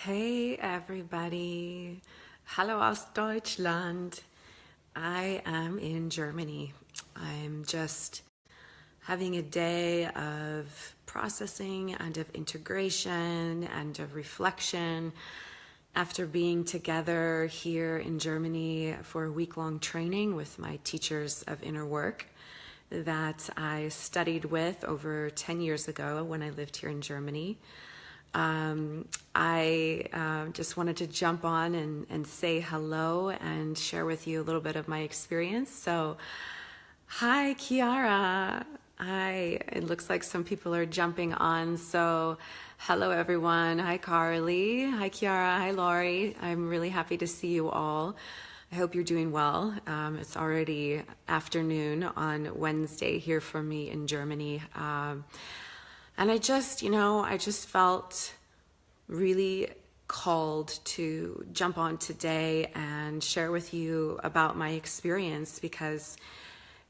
Hey everybody, hallo aus Deutschland. I am in Germany. I'm just having a day of processing and of integration and of reflection after being together here in Germany for a week-long training with my teachers of inner work that I studied with over 10 years ago when I lived here in Germany. I just wanted to jump on and say hello and share with you a little bit of my experience. So, hi, Kiara. Hi. It looks like some people are jumping on. So, hello, everyone. Hi, Carly. Hi, Kiara. Hi, Laurie. I'm really happy to see you all. I hope you're doing well. It's already afternoon on Wednesday here for me in Germany. And I just felt really called to jump on today and share with you about my experience because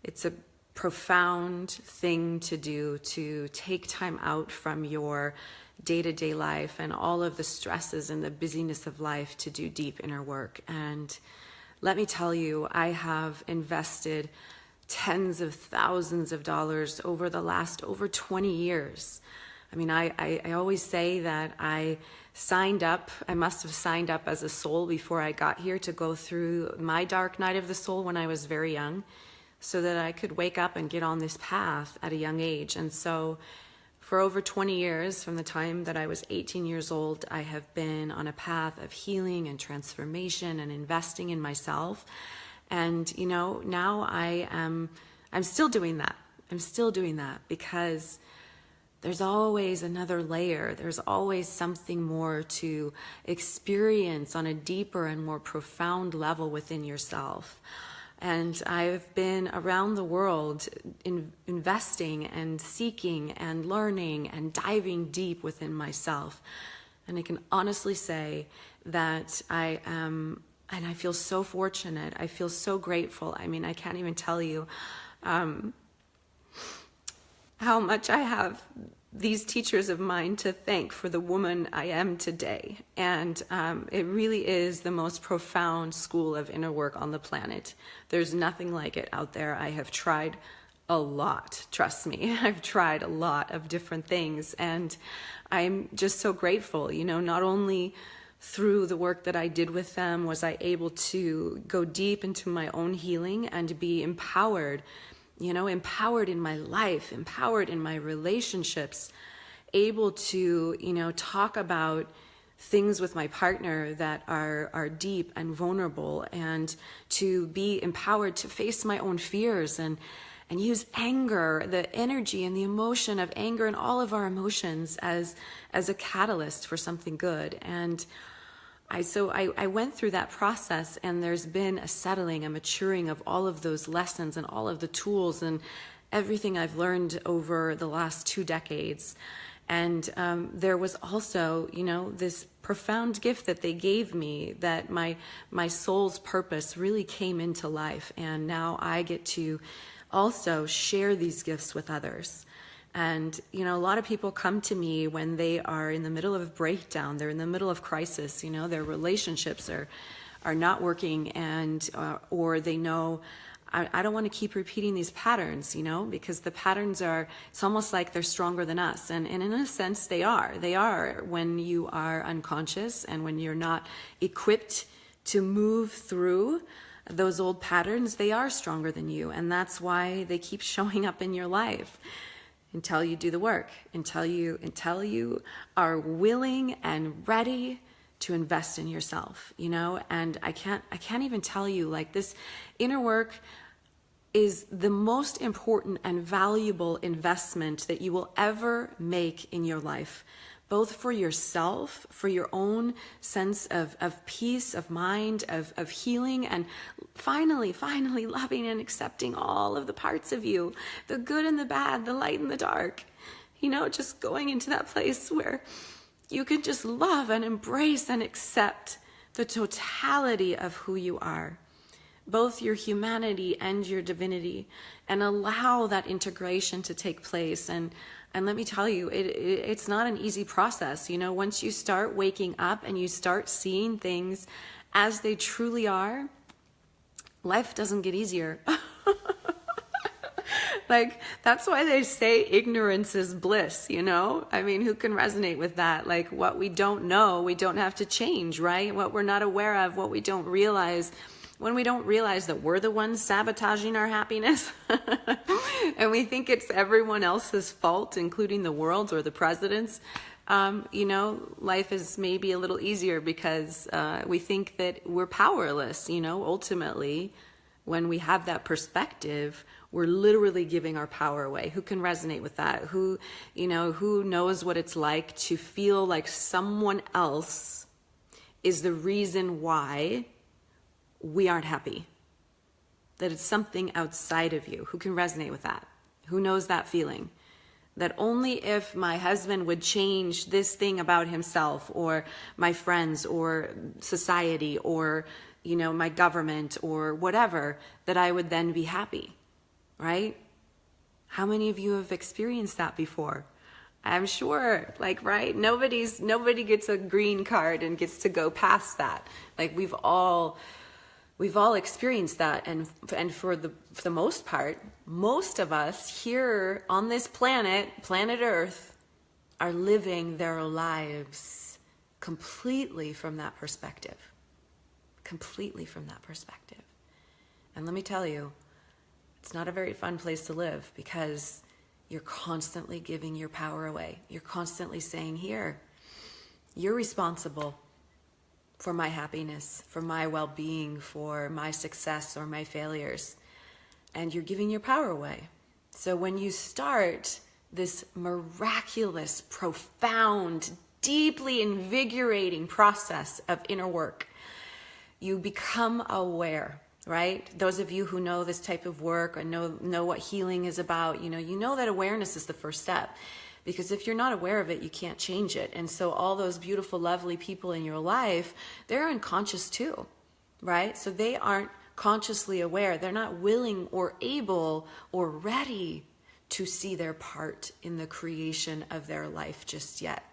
it's a profound thing to do, to take time out from your day-to-day life and all of the stresses and the busyness of life to do deep inner work. And let me tell you, I have invested tens of thousands of dollars over the last over 20 years. I mean, I always say that I must have signed up as a soul before I got here to go through my dark night of the soul when I was very young, so that I could wake up and get on this path at a young age. And so for over 20 years, from the time that I was 18 years old, I have been on a path of healing and transformation and investing in myself. And, now I'm still doing that. I'm still doing that because there's always another layer. There's always something more to experience on a deeper and more profound level within yourself. And I've been around the world investing and seeking and learning and diving deep within myself. And I can honestly say that I am, and I feel so fortunate. I feel so grateful. I mean, I can't even tell you how much I have these teachers of mine to thank for the woman I am today. And it really is the most profound school of inner work on the planet. There's nothing like it out there. I have tried a lot, trust me. I've tried a lot of different things, and I'm just so grateful. Not only through the work that I did with them was I able to go deep into my own healing and be empowered, empowered in my life, empowered in my relationships, able to, talk about things with my partner that are deep and vulnerable, and to be empowered to face my own fears and use anger, the energy and the emotion of anger and all of our emotions as a catalyst for something good. And I went through that process, and there's been a settling, a maturing of all of those lessons and all of the tools and everything I've learned over the last 2 decades. And there was also, this profound gift that they gave me, that my soul's purpose really came into life. And now I get to also share these gifts with others. And, a lot of people come to me when they are in the middle of a breakdown, they're in the middle of crisis, their relationships are not working, and or they know, I don't want to keep repeating these patterns, because the patterns it's almost like they're stronger than us. And in a sense, they are. They are when you are unconscious and when you're not equipped to move through those old patterns. They are stronger than you. And that's why they keep showing up in your life. Until you do the work, until you are willing and ready to invest in yourself, and I can't even tell you, like, this inner work is the most important and valuable investment that you will ever make in your life, both for yourself, for your own sense of peace of mind, of healing, and finally loving and accepting all of the parts of you, the good and the bad, the light and the dark, just going into that place where you can just love and embrace and accept the totality of who you are. both your humanity and your divinity, and allow that integration to take place. And let me tell you, it's not an easy process. You know, once you start waking up and you start seeing things as they truly are, life doesn't get easier. Like, that's why they say ignorance is bliss, you know? I mean, who can resonate with that? Like, what we don't know, we don't have to change, right? What we're not aware of, what we don't realize, when we don't realize that we're the ones sabotaging our happiness, and we think it's everyone else's fault, including the world or the presidents, you know, life is maybe a little easier because we think that we're powerless, you know, ultimately. When we have that perspective, we're literally giving our power away. Who can resonate with that? Who, you know, who knows what it's like to feel like someone else is the reason why we aren't happy? That it's something outside of you. Who can resonate with that? Who knows that feeling? That only if my husband would change this thing about himself, or my friends, or society, or, you know, my government, or whatever, that I would then be happy, right? How many of you have experienced that before? I'm sure, like, right? Nobody gets a green card and gets to go past that. Like, we've all experienced that, and for the most part, most of us here on this planet Earth, are living their lives completely from that perspective. Completely from that perspective. And let me tell you, it's not a very fun place to live, because you're constantly giving your power away. You're constantly saying, here, you're responsible for my happiness, for my well-being, for my success or my failures. And you're giving your power away. So when you start this miraculous, profound, deeply invigorating process of inner work, you become aware, right? Those of you who know this type of work or know what healing is about, you know that awareness is the first step. Because if you're not aware of it, you can't change it. And so all those beautiful, lovely people in your life, they're unconscious too, right? So they aren't consciously aware. They're not willing or able or ready to see their part in the creation of their life just yet.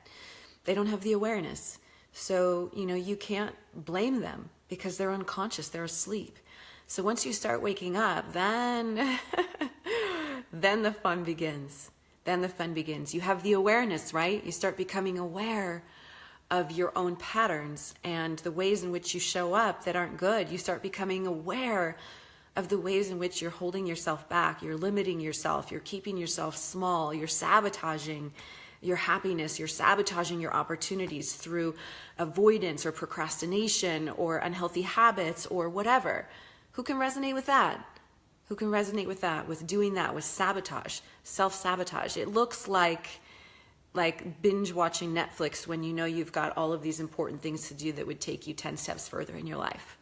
They don't have the awareness. So, you can't blame them because they're unconscious, they're asleep. So once you start waking up, then the fun begins. Then the fun begins. You have the awareness, right? You start becoming aware of your own patterns and the ways in which you show up that aren't good. You start becoming aware of the ways in which you're holding yourself back, you're limiting yourself, you're keeping yourself small, you're sabotaging your happiness, you're sabotaging your opportunities through avoidance or procrastination or unhealthy habits or whatever. Who can resonate with that? Who can resonate with that, with doing that, with sabotage, self-sabotage? It looks like binge watching Netflix when you know you've got all of these important things to do that would take you 10 steps further in your life.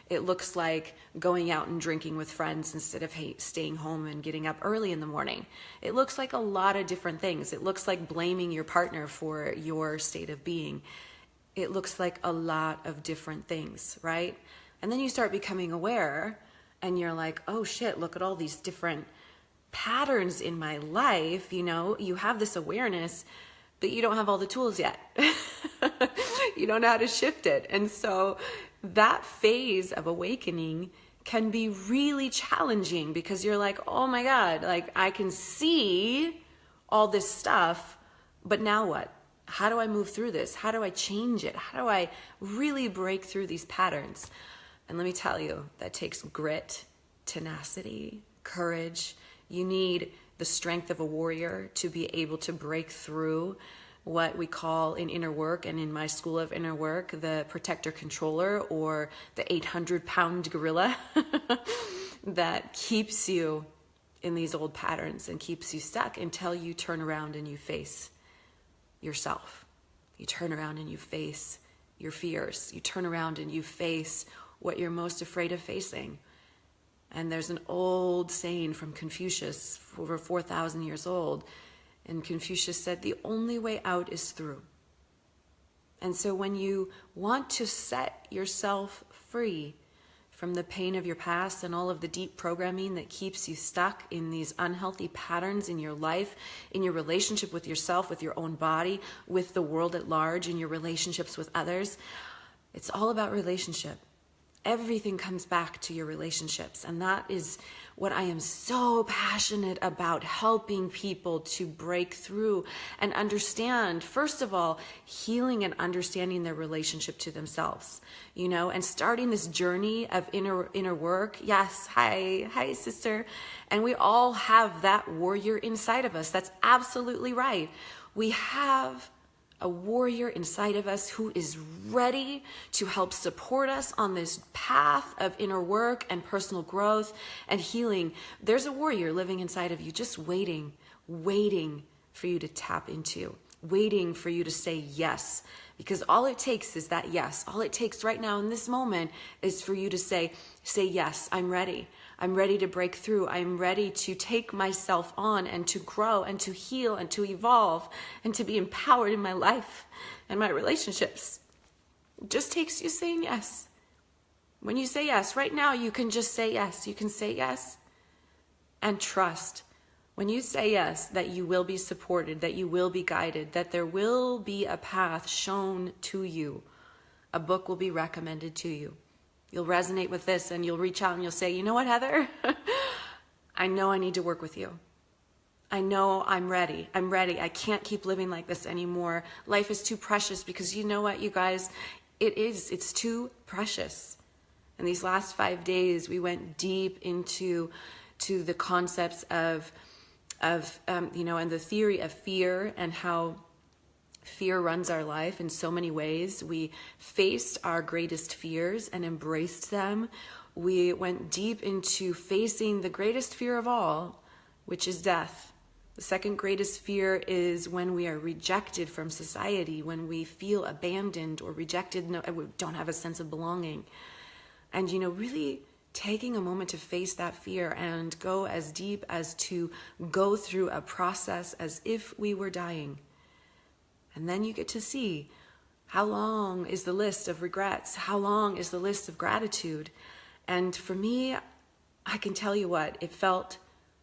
It looks like going out and drinking with friends instead of staying home and getting up early in the morning. It looks like a lot of different things. It looks like blaming your partner for your state of being. It looks like a lot of different things, right? And then you start becoming aware and you're like, oh shit, look at all these different patterns in my life. You have this awareness, but you don't have all the tools yet. You don't know how to shift it. And so that phase of awakening can be really challenging because you're like, oh my God, like I can see all this stuff, but now what? How do I move through this? How do I change it? How do I really break through these patterns? And let me tell you, that takes grit, tenacity, courage. You need the strength of a warrior to be able to break through what we call in inner work, and in my school of inner work, the protector controller, or the 800-pound gorilla that keeps you in these old patterns and keeps you stuck until you turn around and you face yourself. You turn around and you face your fears. You turn around and you face what you're most afraid of facing. And there's an old saying from Confucius, over 4,000 years old, and Confucius said, the only way out is through. And so when you want to set yourself free from the pain of your past and all of the deep programming that keeps you stuck in these unhealthy patterns in your life, in your relationship with yourself, with your own body, with the world at large, in your relationships with others. It's all about relationship. Everything comes back to your relationships. And that is what I am so passionate about, helping people to break through and understand, first of all, healing and understanding their relationship to themselves, and starting this journey of inner work. Yes. Hi, sister. And we all have that warrior inside of us. That's absolutely right. We have a warrior inside of us who is ready to help support us on this path of inner work and personal growth and healing. There's a warrior living inside of you, just waiting for you to tap into, waiting for you to say yes. Because all it takes is that yes. All it takes right now in this moment is for you to say yes, I'm ready. I'm ready to break through. I'm ready to take myself on and to grow and to heal and to evolve and to be empowered in my life and my relationships. It just takes you saying yes. When you say yes, right now you can just say yes. You can say yes and trust. When you say yes, that you will be supported, that you will be guided, that there will be a path shown to you. A book will be recommended to you. You'll resonate with this and you'll reach out and you'll say, you know what, Heather? I know I need to work with you. I know I'm ready. I'm ready. I can't keep living like this anymore. Life is too precious because you know what, you guys, it's too precious. And these last 5 days, we went deep into the concepts of and the theory of fear and how fear runs our life in so many ways. We faced our greatest fears and embraced them. We went deep into facing the greatest fear of all, which is death. The second greatest fear is when we are rejected from society, when we feel abandoned or rejected, we don't have a sense of belonging. And, really taking a moment to face that fear and go as deep as to go through a process as if we were dying. And then you get to see how long is the list of regrets? How long is the list of gratitude? And for me, I can tell you what, it felt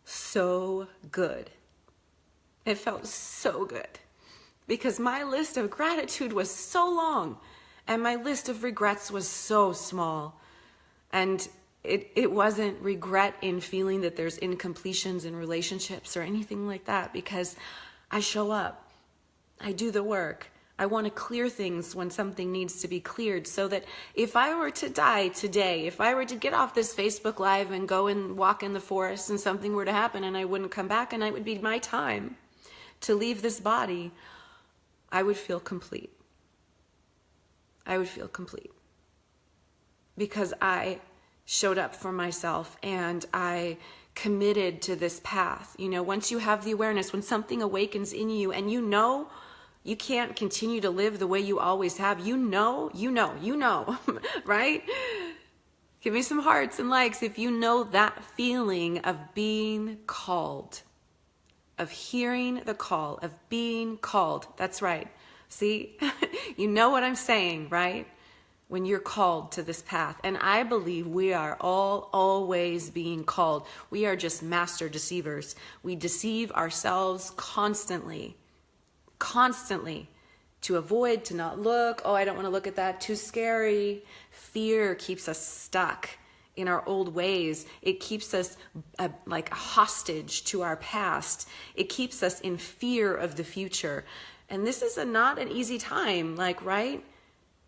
so good. It felt so good because my list of gratitude was so long and my list of regrets was so small. And it wasn't regret in feeling that there's incompletions in relationships or anything like that, because I show up. I do the work. I want to clear things when something needs to be cleared, so that if I were to die today, if I were to get off this Facebook Live and go and walk in the forest and something were to happen and I wouldn't come back and it would be my time to leave this body, I would feel complete. I would feel complete. Because I showed up for myself and I committed to this path. Once you have the awareness, when something awakens in you and you can't continue to live the way you always have. You know, right? Give me some hearts and likes if you know that feeling of being called, of hearing the call, of being called. That's right. See, you know what I'm saying, right? When you're called to this path. And I believe we are all always being called. We are just master deceivers. We deceive ourselves constantly to avoid, to not look. Oh, I don't want to look at that. Too scary. Fear keeps us stuck in our old ways. It keeps us like a hostage to our past. It keeps us in fear of the future. And this is not an easy time, right?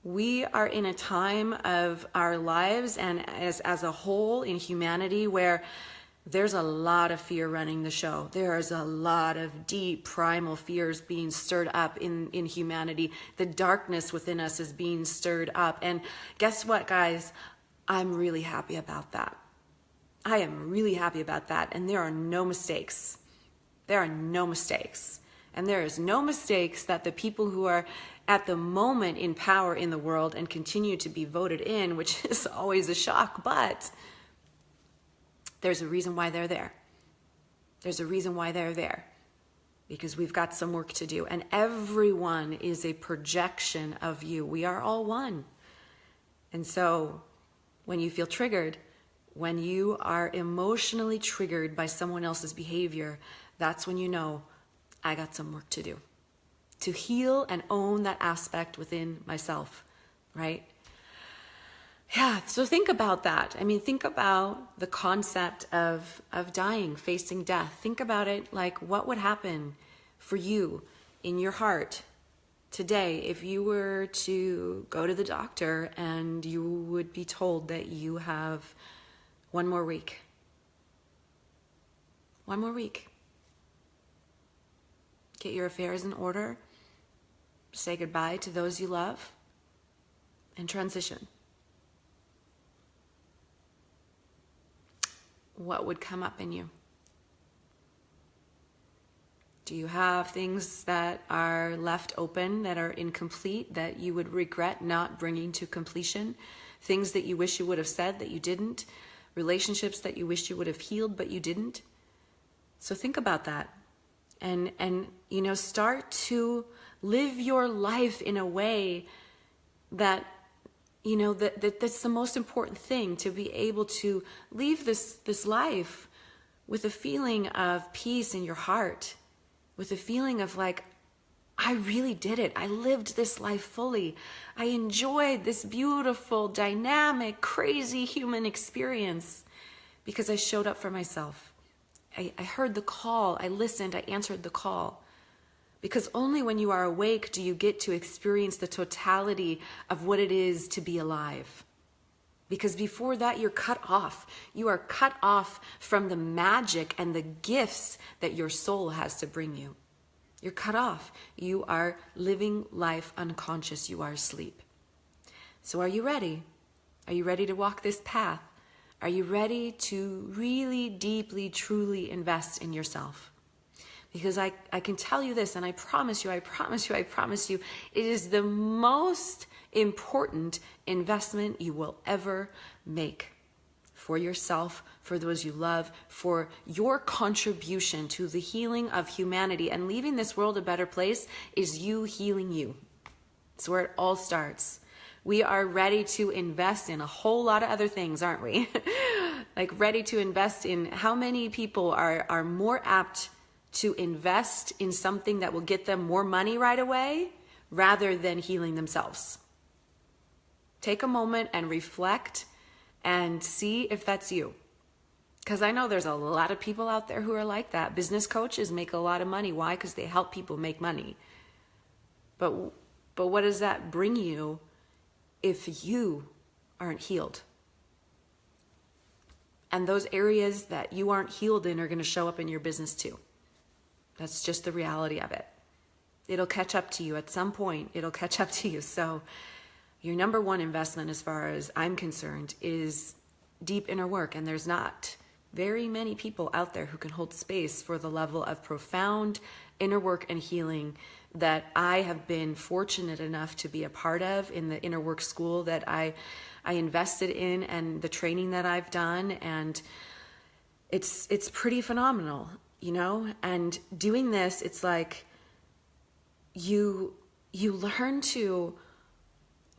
We are in a time of our lives and as a whole in humanity where there's a lot of fear running the show. There's a lot of deep primal fears being stirred up in humanity. The darkness within us is being stirred up. And guess what, guys? I'm really happy about that. I am really happy about that. And there are no mistakes. There are no mistakes. And there is no mistakes that the people who are at the moment in power in the world and continue to be voted in, which is always a shock, but there's a reason why they're there. There's a reason why they're there. Because we've got some work to do. And everyone is a projection of you. We are all one. And so when you feel triggered, when you are emotionally triggered by someone else's behavior, that's when you know, I got some work to do. To heal and own that aspect within myself, right? Yeah, so think about that. I mean, think about the concept of dying, facing death. Think about it like, what would happen for you in your heart today if you were to go to the doctor and you would be told that you have one more week? One more week. Get your affairs in order, say goodbye to those you love, and transition. What would come up in you? Do you have things that are left open, that are incomplete, that you would regret not bringing to completion? Things that you wish you would have said that you didn't? Relationships that you wish you would have healed but you didn't? So think about that. And you know, start to live your life in a way that, you know, that's the most important thing, to be able to leave this life with a feeling of peace in your heart, with a feeling of like, I really did it. I lived this life fully. I enjoyed this beautiful, dynamic, crazy human experience because I showed up for myself. I heard the call. I listened. I answered the call. Because only when you are awake do you get to experience the totality of what it is to be alive. Because before that, you're cut off. You are cut off from the magic and the gifts that your soul has to bring you. You're cut off. You are living life unconscious. You are asleep. So are you ready? Are you ready to walk this path? Are you ready to really deeply, truly invest in yourself? Because I can tell you this, and I promise you, it is the most important investment you will ever make for yourself, for those you love, for your contribution to the healing of humanity. And leaving this world a better place is you healing you. It's where it all starts. We are ready to invest in a whole lot of other things, aren't we? Like ready to invest in, how many people are more apt to invest in something that will get them more money right away rather than healing themselves? Take a moment and reflect and see if that's you. Because I know there's a lot of people out there who are like that. Business coaches make a lot of money. Why? Because they help people make money. But what does that bring you if you aren't healed? And those areas that you aren't healed in are going to show up in your business too. That's just the reality of it. It'll catch up to you at some point. It'll catch up to you. So your number one investment, as far as I'm concerned, is deep inner work. And there's not very many people out there who can hold space for the level of profound inner work and healing that I have been fortunate enough to be a part of in the inner work school that I invested in, and the training that I've done. And it's pretty phenomenal, you know? And doing this, it's like you learn to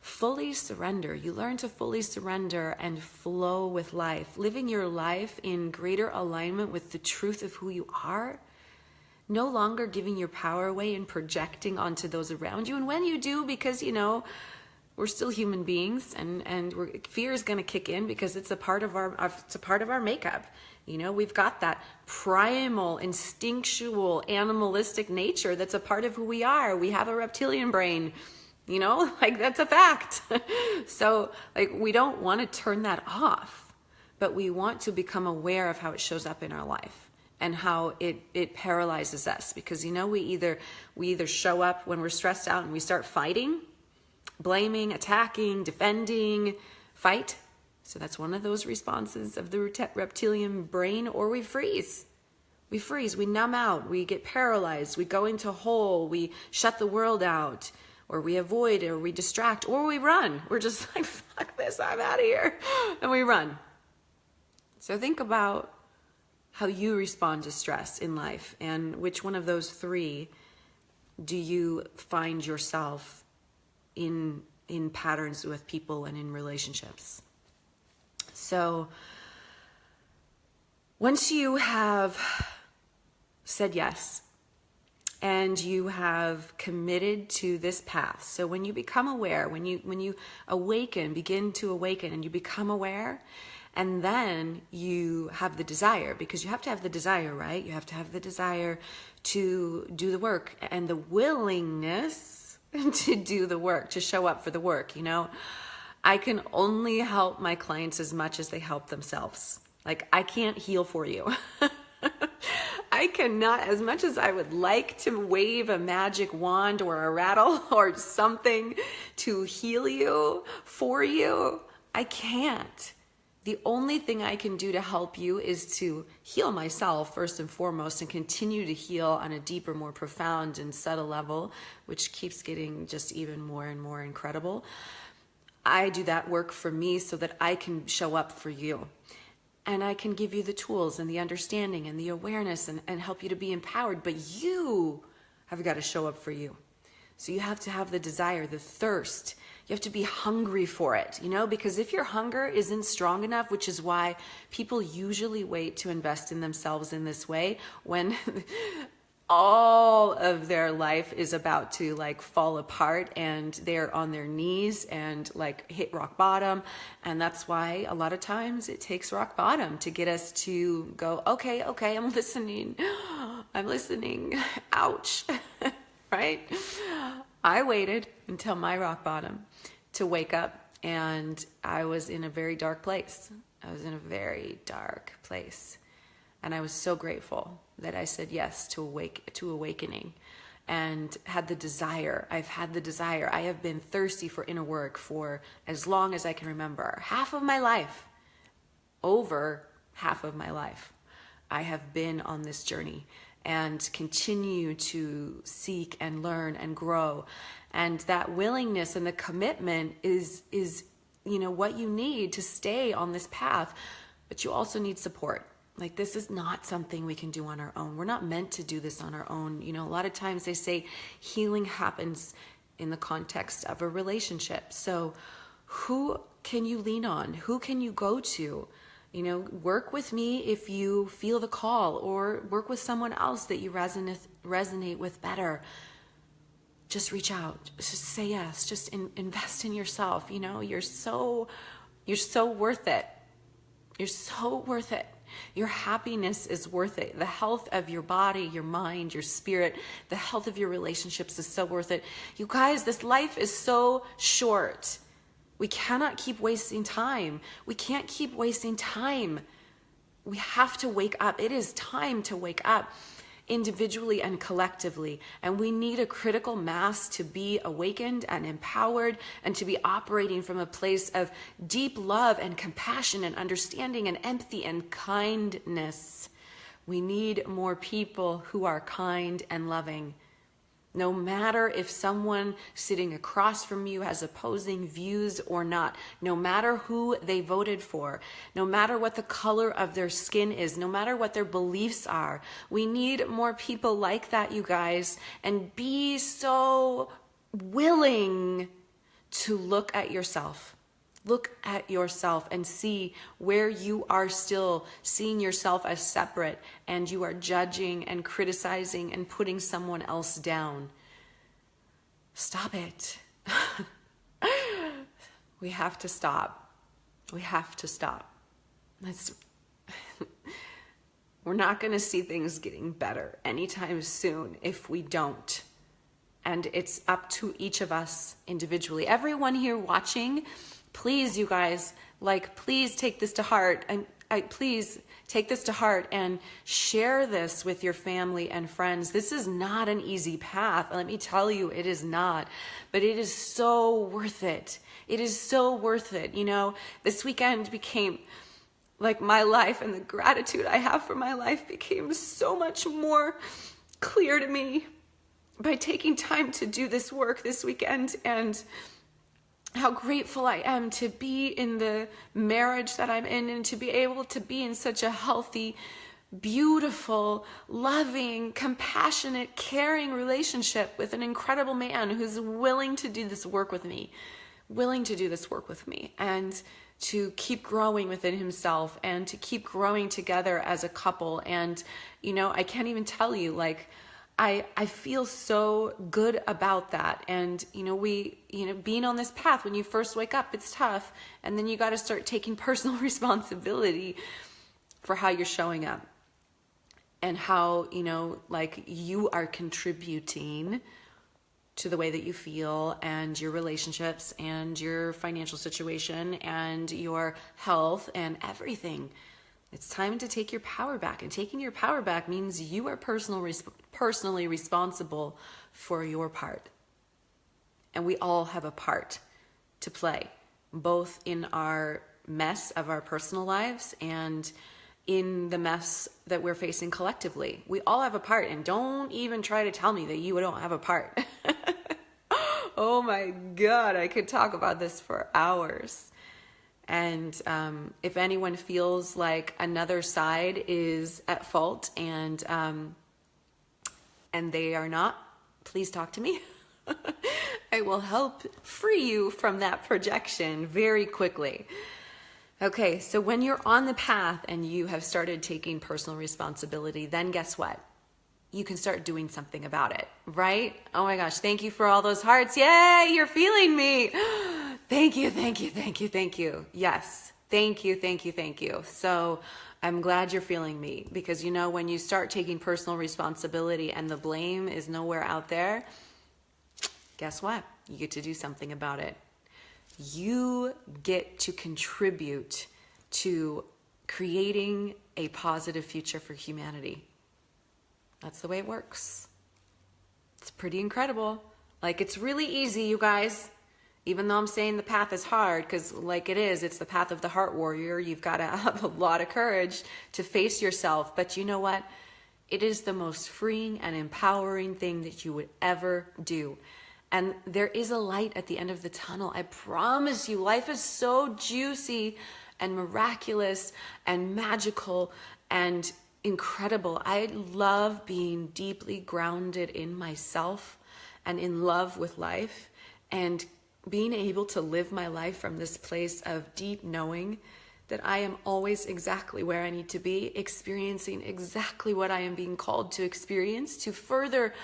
fully surrender. You learn to fully surrender and flow with life, living your life in greater alignment with the truth of who you are. No longer giving your power away and projecting onto those around you. And when you do, because, you know, we're still human beings, and fear is going to kick in because it's a part of our makeup. You know, we've got that primal, instinctual, animalistic nature that's a part of who we are. We have a reptilian brain, you know, like that's a fact. So like, we don't want to turn that off, but we want to become aware of how it shows up in our life. And how it paralyzes us, because, you know, we either show up when we're stressed out and we start fighting, blaming, attacking, defending, fight. So that's one of those responses of the reptilian brain. Or we freeze. We freeze, we numb out, we get paralyzed, we go into a hole, we shut the world out, or we avoid, or we distract, or we run. We're just like, fuck this, I'm out of here. And we run. So think about how you respond to stress in life, and which one of those three do you find yourself in patterns with people and in relationships? So once you have said yes and you have committed to this path, so when you become aware, when you awaken, begin to awaken, and you become aware, and then you have the desire, because you have to have the desire, right? You have to have the desire to do the work and the willingness to do the work, to show up for the work. You know, I can only help my clients as much as they help themselves. Like, I can't heal for you. I cannot, as much as I would like to wave a magic wand or a rattle or something to heal you, for you, I can't. The only thing I can do to help you is to heal myself first and foremost, and continue to heal on a deeper, more profound and subtle level, which keeps getting just even more and more incredible. I do that work for me so that I can show up for you. And I can give you the tools and the understanding and the awareness and help you to be empowered. But you have got to show up for you. So you have to have the desire, the thirst. You have to be hungry for it, you know, because if your hunger isn't strong enough, which is why people usually wait to invest in themselves in this way when all of their life is about to like fall apart and they're on their knees and like hit rock bottom. And that's why a lot of times it takes rock bottom to get us to go, okay, I'm listening. Ouch. Right? I waited until my rock bottom to wake up, and I was in a very dark place. And I was so grateful that I said yes to awakening and had the desire. I've had the desire. I have been thirsty for inner work for as long as I can remember. Over half of my life, I have been on this journey and continue to seek and learn and grow. And that willingness and the commitment is you know, what you need to stay on this path. But you also need support. Like, this is not something we can do on our own. We're not meant to do this on our own. You know, a lot of times they say healing happens in the context of a relationship. So who can you lean on? Who can you go to? You know, work with me if you feel the call, or work with someone else that you resonate with better. Just reach out. Just say yes. Just invest in yourself. You know, you're so worth it. You're so worth it. Your happiness is worth it. The health of your body, your mind, your spirit, the health of your relationships is so worth it. You guys, this life is so short. We cannot keep wasting time. We can't keep wasting time. We have to wake up. It is time to wake up individually and collectively. And we need a critical mass to be awakened and empowered and to be operating from a place of deep love and compassion and understanding and empathy and kindness. We need more people who are kind and loving. No matter if someone sitting across from you has opposing views or not, no matter who they voted for, no matter what the color of their skin is, no matter what their beliefs are, we need more people like that, you guys, and be so willing to look at yourself. Look at yourself and see where you are still seeing yourself as separate and you are judging and criticizing and putting someone else down. Stop it. We have to stop. We have to stop. We're not going to see things getting better anytime soon if we don't. And it's up to each of us individually. Everyone here watching, please, you guys, please take this to heart. Please take this to heart and share this with your family and friends. This is not an easy path. Let me tell you, it is not. But it is so worth it. It is so worth it. You know, this weekend became like my life, and the gratitude I have for my life became so much more clear to me by taking time to do this work this weekend, and how grateful I am to be in the marriage that I'm in and to be able to be in such a healthy, beautiful, loving, compassionate, caring relationship with an incredible man who's willing to do this work with me. willing to do this work with me and to keep growing within himself and to keep growing together as a couple. And, I can't even tell you, like, I feel so good about that. And, being on this path, when you first wake up, it's tough. And then you got to start taking personal responsibility for how you're showing up and how, like, you are contributing to the way that you feel and your relationships and your financial situation and your health and everything. It's time to take your power back. And taking your power back means you are personally responsible for your part. And we all have a part to play, both in our mess of our personal lives and in the mess that we're facing collectively. We all have a part, and don't even try to tell me that you don't have a part. Oh my God, I could talk about this for hours. And if anyone feels like another side is at fault and they are not, please talk to me. I will help free you from that projection very quickly. Okay, so when you're on the path and you have started taking personal responsibility, then guess what? You can start doing something about it, right? Oh my gosh, thank you for all those hearts. Yay, you're feeling me. Thank you, thank you, thank you, thank you. Yes, thank you, thank you, thank you. So I'm glad you're feeling me, because when you start taking personal responsibility and the blame is nowhere out there, guess what? You get to do something about it. You get to contribute to creating a positive future for humanity. That's the way it works. It's pretty incredible. Like, it's really easy, you guys. Even though I'm saying the path is hard, because like it is, it's the path of the heart warrior. You've got to have a lot of courage to face yourself. But you know what? It is the most freeing and empowering thing that you would ever do. And there is a light at the end of the tunnel. I promise you, life is so juicy and miraculous and magical and incredible. I love being deeply grounded in myself and in love with life, and being able to live my life from this place of deep knowing that I am always exactly where I need to be, experiencing exactly what I am being called to experience to further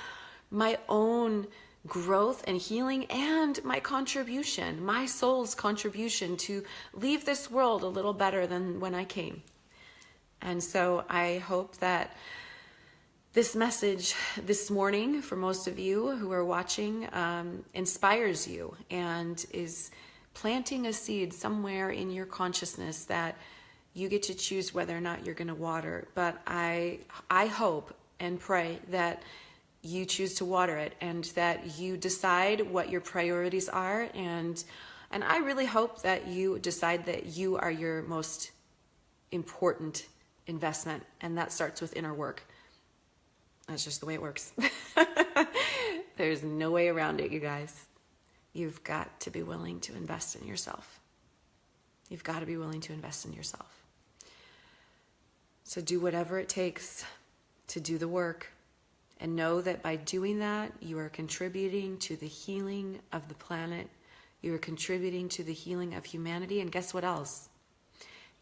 my own growth and healing and my contribution, my soul's contribution to leave this world a little better than when I came. And so I hope that this message this morning, for most of you who are watching, inspires you and is planting a seed somewhere in your consciousness that you get to choose whether or not you're going to water. But I hope and pray that you choose to water it and that you decide what your priorities are. And I really hope that you decide that you are your most important investment, and that starts with inner work. That's just the way it works. There's no way around it, you guys. You've got to be willing to invest in yourself. You've got to be willing to invest in yourself. So do whatever it takes to do the work, and know that by doing that, you are contributing to the healing of the planet. You are contributing to the healing of humanity. And guess what else?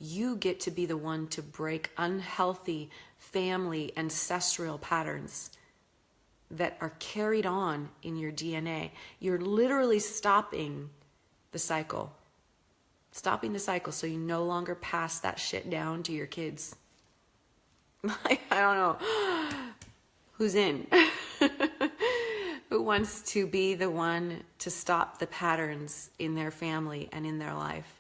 You get to be the one to break unhealthy family ancestral patterns that are carried on in your DNA. You're literally stopping the cycle. Stopping the cycle so you no longer pass that shit down to your kids. I don't know. Who's in? Who wants to be the one to stop the patterns in their family and in their life?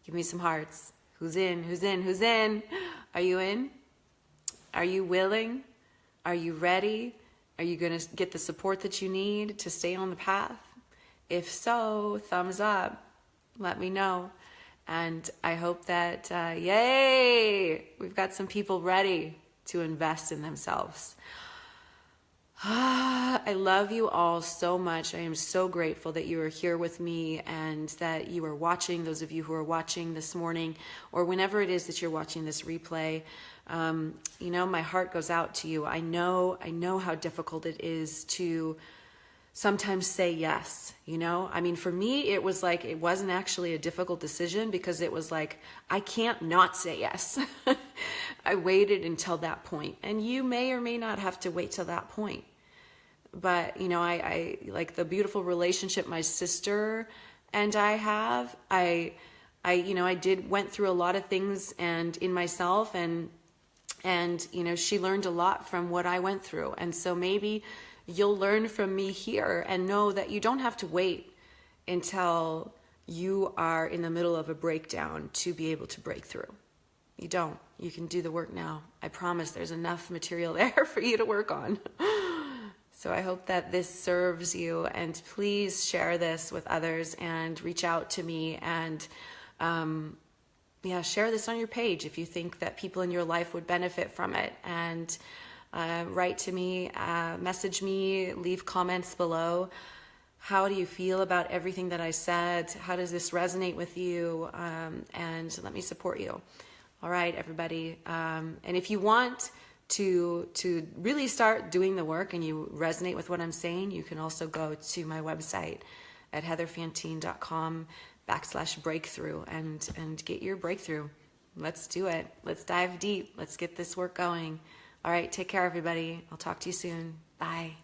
Give me some hearts. Who's in? Who's in? Who's in? Are you in? Are you willing? Are you ready? Are you going to get the support that you need to stay on the path? If so, thumbs up. Let me know. And I hope that, yay, we've got some people ready to invest in themselves. I love you all so much. I am so grateful that you are here with me and that you are watching, those of you who are watching this morning or whenever it is that you're watching this replay. My heart goes out to you. I know how difficult it is to sometimes say yes, you know? I mean, for me, it was like, it wasn't actually a difficult decision because it was like, I can't not say yes. I waited until that point. And you may or may not have to wait till that point. But, you know, I like the beautiful relationship my sister and I have, you know, went through a lot of things and in myself and, you know, she learned a lot from what I went through. And so maybe you'll learn from me here and know that you don't have to wait until you are in the middle of a breakdown to be able to break through. You don't. You can do the work now. I promise there's enough material there for you to work on. So I hope that this serves you, and please share this with others and reach out to me and share this on your page if you think that people in your life would benefit from it. And write to me, message me, leave comments below. How do you feel about everything that I said? How does this resonate with you? And let me support you. All right, everybody. And if you want to really start doing the work and you resonate with what I'm saying, you can also go to my website at heatherfantine.com/breakthrough and get your breakthrough. Let's do it. Let's dive deep. Let's get this work going. All right, take care, everybody. I'll talk to you soon. Bye.